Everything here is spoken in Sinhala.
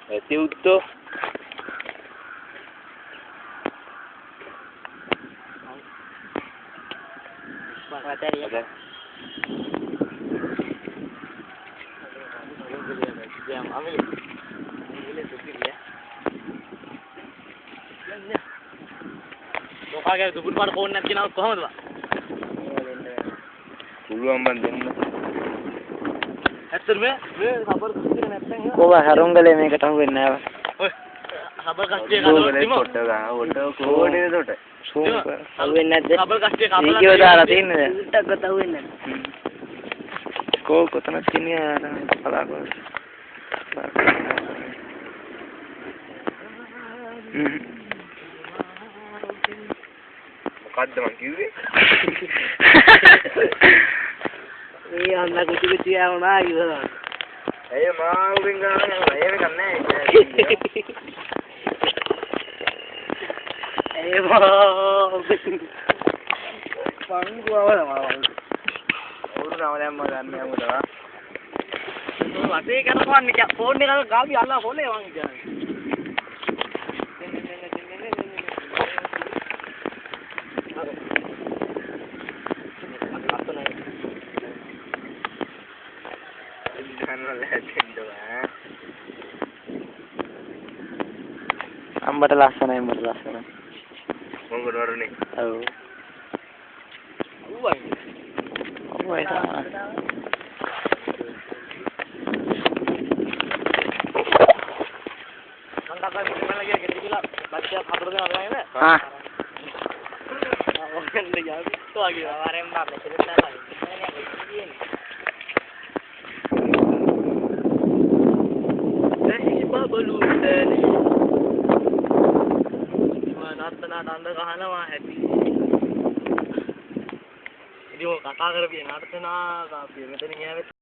Eti utto. Ada. මොකාගේ දුපුල් පාට ෆෝන් එකක් කියනවත් කොහමද බා? පුළුවන් මන් දෙන්න. ඇත්තටම මේ සබර් කස්ටිය නැත්තම් කොහොම හරුංගලේ මේකට අහු වෙන්නේ නැහැ. ඔය සබර් කස්ටිය කඩලා තිමු. කොට ගන්න කොට කෝඩේ උඩට. අහු වෙන්නේ නැද්ද? සබර් කස්ටිය කපලා වීඩියෝ දාලා තියන්නේ. උට්ටක්වත් අහු වෙන්නේ නැහැ. කෝ කොතනද තියන්නේ බලාපොරොත්තු. මොකද්ද මං කිව්වේ? මේ අන්න කුටි කුටි ආවනා කියලා. ඇයි මාවුෙන් ගන්න එහෙම කන්නේ ඒ පංගුවවල මාවල්. උරු නම දැම්ම ගන්න යමුදා. වටේ කරපන්නේ ෆෝන් එක ගාවි අල්ලා හොලේ වං කියන්නේ. අම්බට ලස්සනයි උඹට ලස්සනයි. මොංගොඩ වරුනේ. ඔව්. ඌවයි. ඔව් ඒක තමයි. මංගකා මෙතන ගියා ගෙදර බච්චා හතර දෙනා අරගෙන නේද? ආ. ඔන්න යාවි තෝගේ වරෙන් බා මෙතන තමයි. නන්ද ගහනවා හැටි. ඉතින් කතා කරපිය නර්තනා කාපිය මෙතන ගියාම